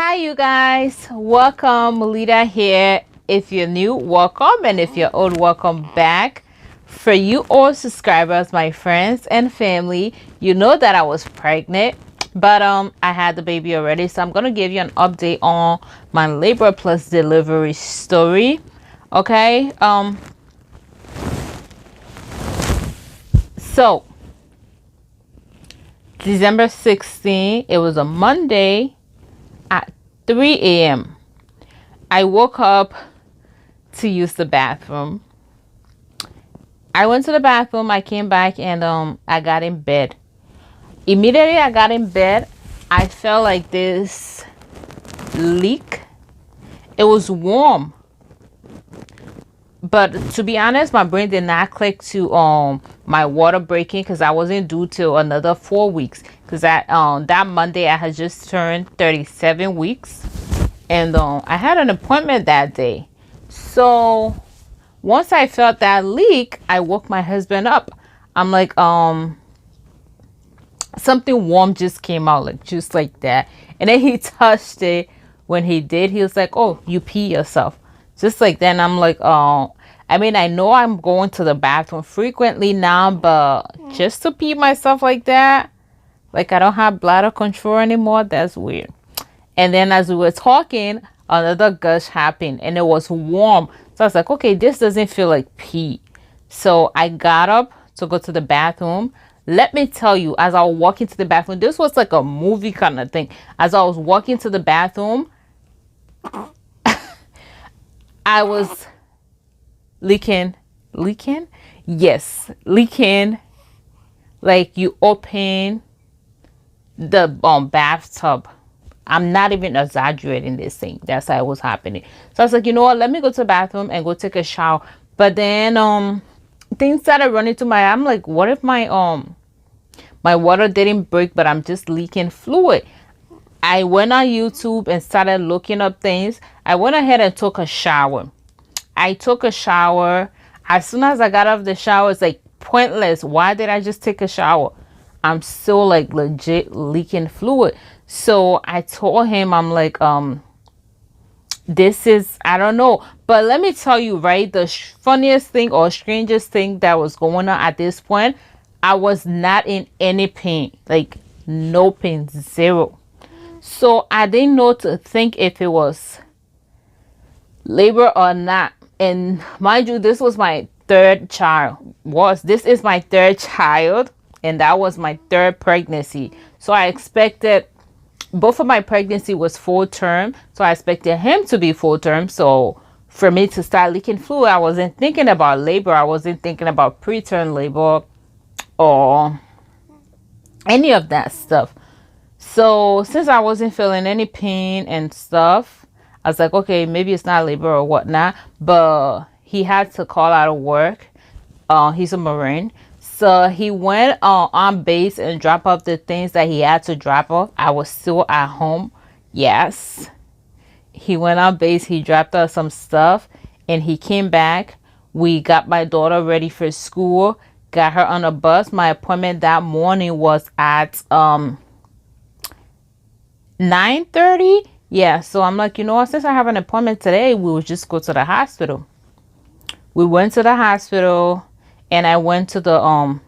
Hi, you guys. Welcome. Melita here. If you're new, welcome. And if you're old, welcome back. For you old subscribers, my friends and family, you know that I was pregnant, but I had the baby already. So I'm going to give you an update on my labor plus delivery story. Okay. So December 16th, it was a Monday at 3 a.m. I woke up to use the bathroom. I went to the bathroom, I came back, and I got in bed. Immediately I got in bed, I felt like this leak. It was warm. But to be honest, my brain did not click to my water breaking because I wasn't due till another 4 weeks. Because that Monday I had just turned 37 weeks. And I had an appointment that day. So once I felt that leak, I woke my husband up. I'm like, something warm just came out, like just like that. And then he touched it. When he did, he was like, oh, you pee yourself. Just like that. And I'm like, oh, I mean, I know I'm going to the bathroom frequently now, but just to pee myself like that, like I don't have bladder control anymore, that's weird. And then as we were talking, another gush happened and it was warm. So I was like, okay, this doesn't feel like pee. So I got up to go to the bathroom. Let me tell you, as I was walking to the bathroom, this was like a movie kind of thing. As I was walking to the bathroom, I was leaking. Yes, leaking. Like you open the bathtub. I'm not even exaggerating this thing. That's how it was happening. So I was like, you know what? Let me go to the bathroom and go take a shower. But then things started running to my. I'm like, what if my water didn't break, but I'm just leaking fluid? I went on YouTube and started looking up things. I went ahead and took a shower. I took a shower. As soon as I got out of the shower, it's like pointless. Why did I just take a shower? I'm still like legit leaking fluid. So I told him, I'm like, this is, I don't know. But let me tell you, right, the funniest thing or strangest thing that was going on at this point, I was not in any pain, like no pain, zero. So I didn't know to think if it was labor or not. And mind you, this was my third child. This is my third child, and that was my third pregnancy. So I expected both of my pregnancy was full term, so I expected him to be full term. So for me to start leaking fluid, I wasn't thinking about labor. I wasn't thinking about preterm labor or any of that stuff. So since I wasn't feeling any pain and stuff, I was like, okay, maybe it's not labor or whatnot. But he had to call out of work. He's a Marine. So he went on base and dropped off the things that he had to drop off. I was still at home. Yes. He went on base. He dropped off some stuff and he came back. We got my daughter ready for school. Got her on a bus. My appointment that morning was at 9:30. Yeah. So I'm like, you know what? Since I have an appointment today, we will just go to the hospital. We went to the hospital. And I went to the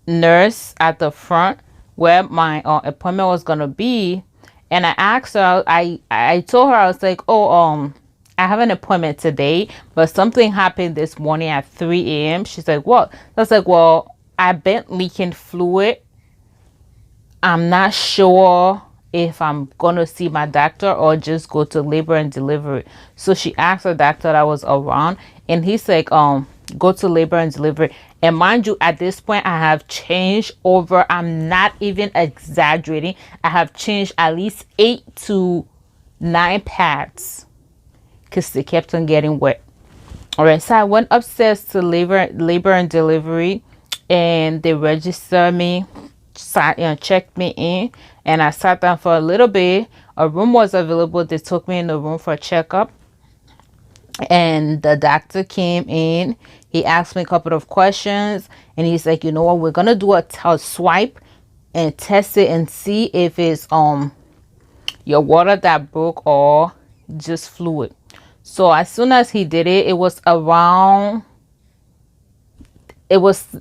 nurse at the front where my appointment was gonna be, and I asked her. I told her, I was like, oh, I have an appointment today, but something happened this morning at 3 a.m. She's like, what? I was like, well, I've been leaking fluid. I'm not sure if I'm gonna see my doctor or just go to labor and delivery. So she asked the doctor that was around, and he's like, go to labor and delivery. And mind you, at this point I have changed over, I'm not even exaggerating, I have changed at least 8 to 9 pads because they kept on getting wet. All right, so I went upstairs to labor and delivery, and they registered me, checked me in, and I sat down for a little bit. A room was available. They took me in the room for a checkup, and the doctor came in. He asked me a couple of questions, and he's like, you know what, we're gonna do a swipe and test it and see if it's your water that broke or just fluid. So as soon as he did it, it was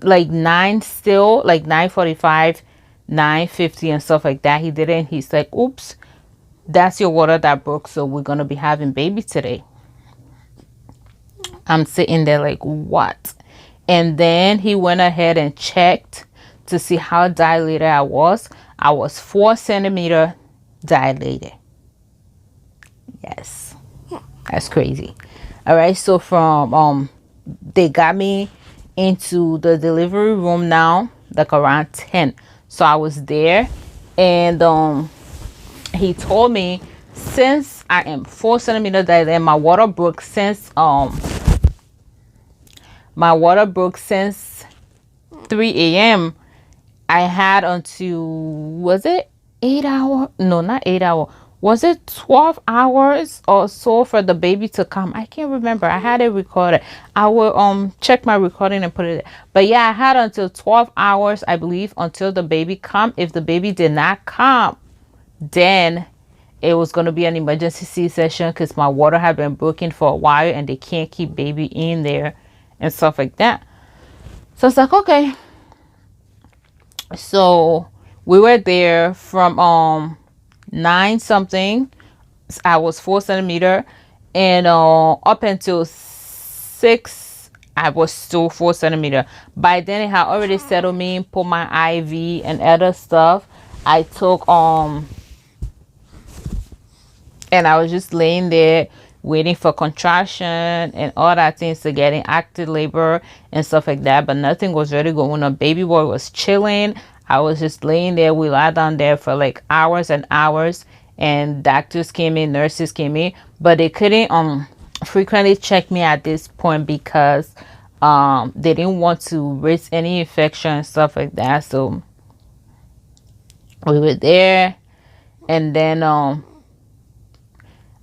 like 9 still, like 9:45, 9:50 and stuff like that. He did it and he's like, oops, that's your water that broke, so we're gonna be having baby today. I'm sitting there like, what? And then he went ahead and checked to see how dilated I was. I was 4 centimeter dilated. Yes, that's crazy. All right, so from they got me into the delivery room now, like around 10. So I was there, and he told me, since I am 4 centimeter dilated, my water broke since 3 a.m. I had until, was it 8 hour? No, not 8 hour. Was it 12 hours or so for the baby to come? I can't remember. I had it recorded. I will check my recording and put it there. But yeah, I had until 12 hours, I believe, until the baby come. If the baby did not come, then it was going to be an emergency C-section, because my water had been broken for a while and they can't keep baby in there and stuff like that. So it's like, okay. So we were there from 9 something. I was 4 centimeter, and up until 6 I was still 4 centimeter. By then it had already settled me, put my IV and other stuff. I took and I was just laying there waiting for contraction and all that things to get in active labor and stuff like that, but nothing was really going on. Baby boy was chilling. I was just laying there. We lied down there for like hours and hours, and doctors came in, nurses came in, but they couldn't frequently check me at this point because they didn't want to risk any infection and stuff like that. So we were there, and then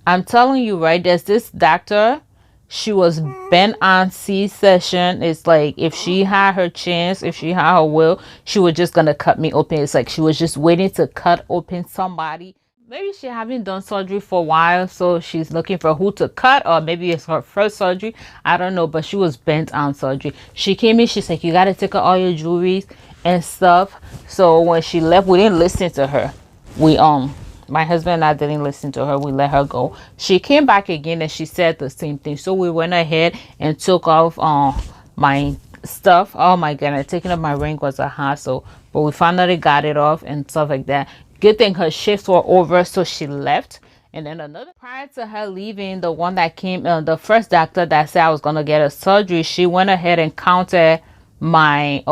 I'm telling you, right, there's this doctor, she was bent on C-section. It's like, if she had her chance, if she had her will, she was just gonna cut me open. It's like she was just waiting to cut open somebody. Maybe she haven't done surgery for a while, so she's looking for who to cut, or maybe it's her first surgery. I don't know, but she was bent on surgery. She came in, she's like, you gotta take out all your jewelry and stuff. So when she left, we didn't listen to her. My husband and I didn't listen to her. We let her go. She came back again and she said the same thing. So we went ahead and took off my stuff. Oh my goodness, taking off my ring was a hassle, but we finally got it off and stuff like that. Good thing her shifts were over, so she left. And then another, prior to her leaving, the one that came, the first doctor that said I was gonna get a surgery, she went ahead and counted my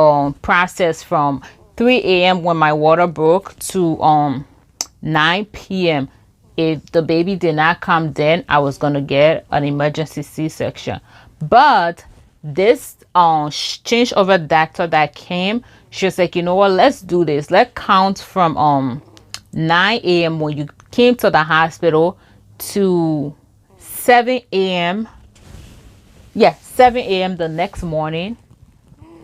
process from 3 a.m. when my water broke to 9 p.m. If the baby did not come, then I was gonna get an emergency C-section. But this changeover doctor that came, she was like, you know what, let's do this. Let's count from 9 a.m. when you came to the hospital to 7 a.m. Yeah, 7 a.m. the next morning.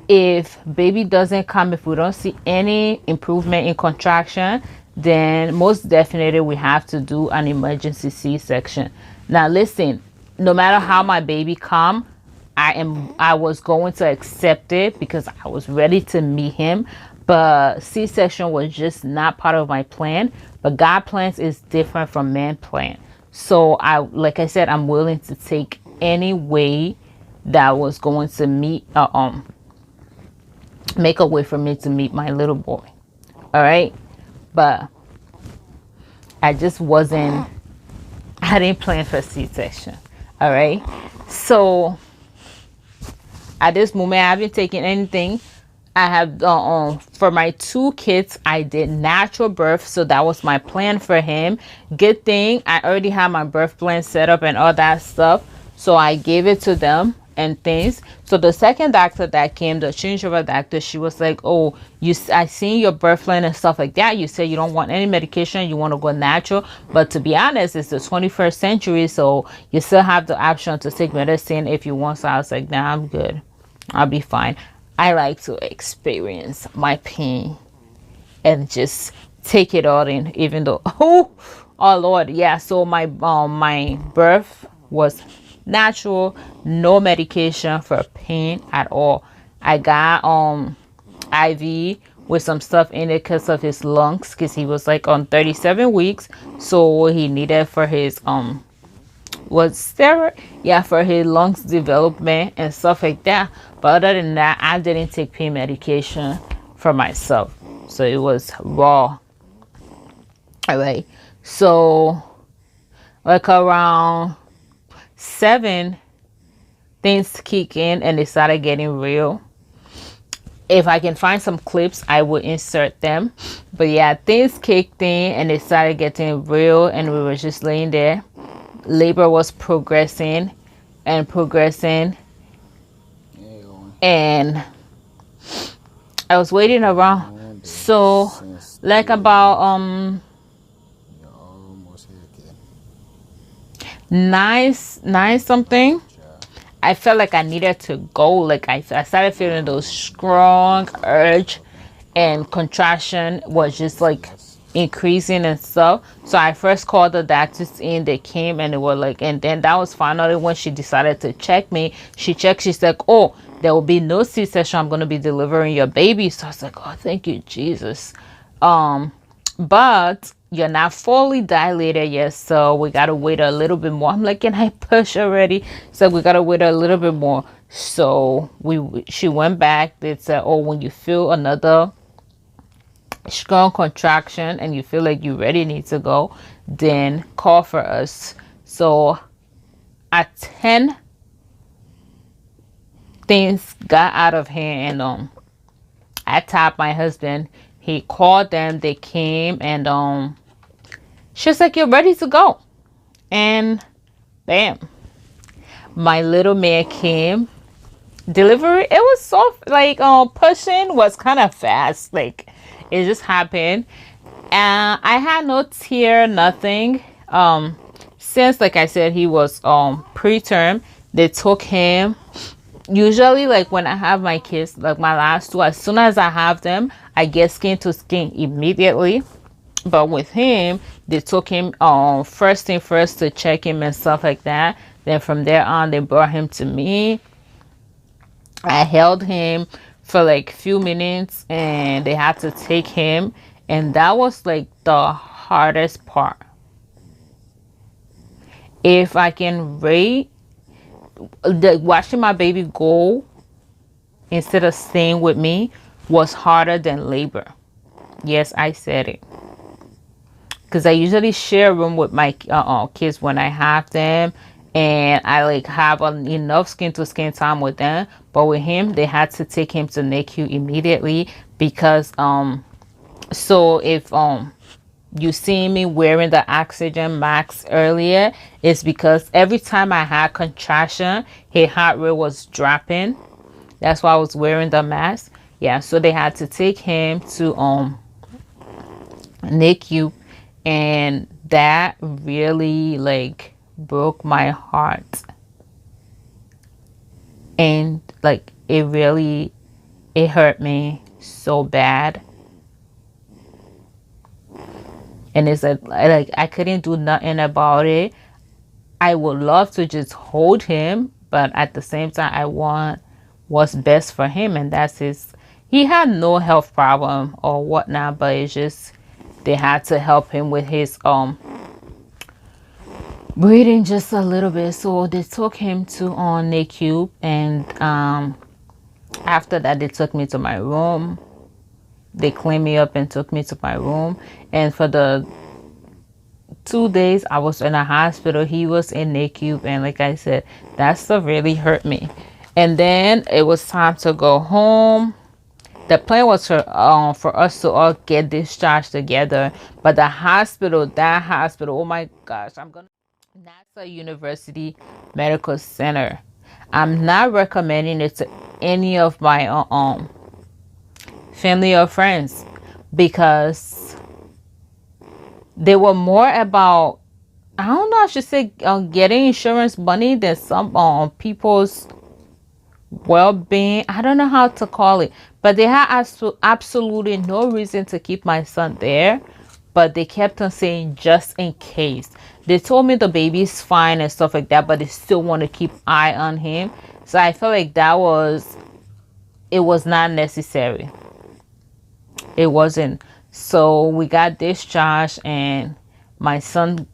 If baby doesn't come, if we don't see any improvement in contraction, then most definitely we have to do an emergency C-section. Now listen, no matter how my baby come, I was going to accept it because I was ready to meet him. But C-section was just not part of my plan. But God plans is different from man plan. So like I said, I'm willing to take any way that was going to make a way for me to meet my little boy. All right. But I just wasn't, I didn't plan for C-section. All right. So at this moment, I haven't taken anything. I have for my 2 kids, I did natural birth, so that was my plan for him. Good thing I already had my birth plan set up and all that stuff, so I gave it to them and things. So the second doctor that came, the changeover doctor, she was like, oh, I seen your birth plan and stuff like that. You said you don't want any medication, you want to go natural, but to be honest, it's the 21st century, so you still have the option to take medicine if you want. So I was like, nah, I'm good, I'll be fine. I like to experience my pain and just take it all in, even though, oh Oh Lord, yeah. So my birth was natural, no medication for pain at all. I got IV with some stuff in it because of his lungs, because he was like on 37 weeks, so he needed for his was steroid, yeah, for his lungs development and stuff like that. But other than that, I didn't take pain medication for myself, so it was raw. All right, so like around 7, things kick in and they started getting real. If I can find some clips, I will insert them. But yeah, things kicked in and they started getting real, and we were just laying there. Labor was progressing and progressing, and I was waiting around. So like about 9 something, I felt like I needed to go. Like I started feeling those strong urge, and contraction was just like increasing and stuff. So I first called the doctors in. They came and they were like, and then that was finally when she decided to check me. She checked. She's like, oh, there will be no C-section. I'm gonna be delivering your baby. So I was like, oh, thank you, Jesus. But you're not fully dilated yet, so we gotta wait a little bit more. I'm like, can I push already? So we gotta wait a little bit more. So she went back. They said, oh, when you feel another strong contraction and you feel like you really need to go, then call for us. So at 10, things got out of hand, and I tapped my husband. He called them. They came, and she was like, you're ready to go. And bam, my little man came. Delivery, it was soft, like pushing was kind of fast, like it just happened. And I had no tear, nothing. Since, like I said, he was preterm, they took him. Usually, like when I have my kids, like my last two, as soon as I have them, I get skin to skin immediately. But with him, they took him first thing first to check him and stuff like that. Then from there on, they brought him to me. I held him for like few minutes, and they had to take him, and that was like the hardest part. If I can rate watching my baby go instead of staying with me was harder than labor. Yes, I said it. Because I usually share a room with my kids when I have them, and I like have enough skin to skin time with them. But with him, they had to take him to NICU immediately, because so if you see me wearing the oxygen mask earlier, it's because every time I had contraction, his heart rate was dropping. That's why I was wearing the mask. Yeah, so they had to take him to NICU, and that really like broke my heart. And like it hurt me so bad. And it's like I couldn't do nothing about it. I would love to just hold him, but at the same time, I want what's best for him, and that's his. He had no health problem or whatnot, but it's just they had to help him with his breathing just a little bit. So they took him to on NICU, and after that, they took me to my room. They cleaned me up and took me to my room, and for the 2 days I was in a hospital, he was in NICU, and like I said, that stuff really hurt me. And then it was time to go home. The plan was for us to all get discharged together, but that hospital, oh my gosh, NASA University Medical Center. I'm not recommending it to any of my family or friends, because they were more about, I don't know, I should say getting insurance money than some people's well-being. I don't know how to call it, but they had absolutely no reason to keep my son there. but they kept on saying just in case. They told me the baby's fine and stuff like that, but they still want to keep eye on him. So I felt like it was not necessary. It wasn't. So we got discharged, and my son,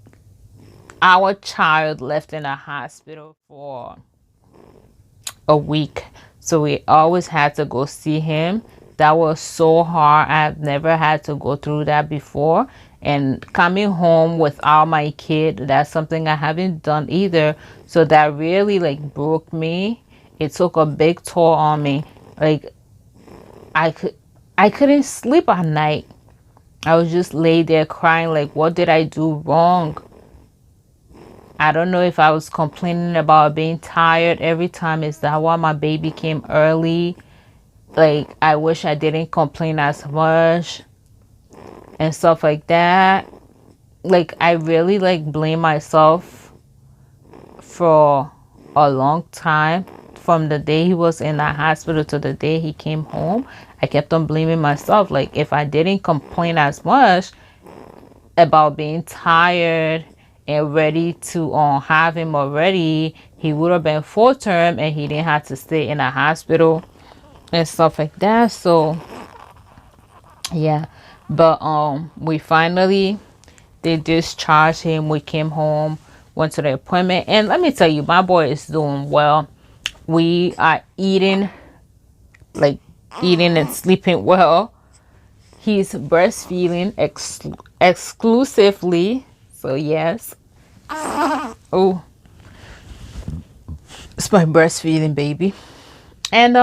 our child, left in a hospital for a week. So we always had to go see him. That was so hard. I've never had to go through that before. And coming home without my kid, that's something I haven't done either. So that really like broke me. It took a big toll on me. Like I couldn't sleep at night. I was just lay there crying like, what did I do wrong? I don't know if I was complaining about being tired every time. Is that why my baby came early? Like, I wish I didn't complain as much and stuff like that. Like, I really like blame myself for a long time. From the day he was in the hospital to the day he came home, I kept on blaming myself. Like, if I didn't complain as much about being tired and ready to have him already, he would have been full term and he didn't have to stay in a hospital and stuff like that. So yeah, but we finally, they discharged him. We came home, went to the appointment, and let me tell you, my boy is doing well. We are eating and sleeping well. He's breastfeeding exclusively. So yes. Oh, it's my breastfeeding baby. And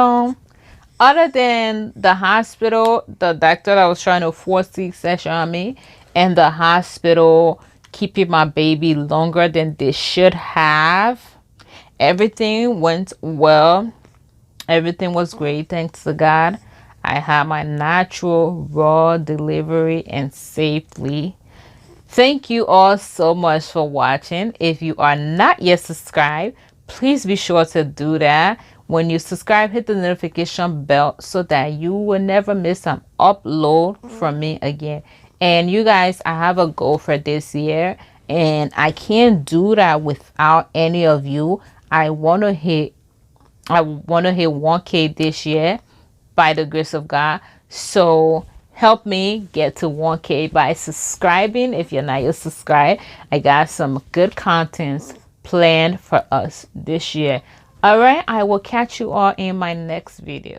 other than the hospital, the doctor that was trying to force C-section on me, and the hospital keeping my baby longer than they should have, everything went well. Everything was great, thanks to God. I had my natural raw delivery and safely. Thank you all so much for watching. If you are not yet subscribed, please be sure to do that. When you subscribe, hit the notification bell so that you will never miss an upload from me again. And you guys, I have a goal for this year, and I can't do that without any of you. I want to hit 1K this year by the grace of God. So help me get to 1K by subscribing. If you're not yet subscribed, I got some good contents planned for us this year. All right, I will catch you all in my next video.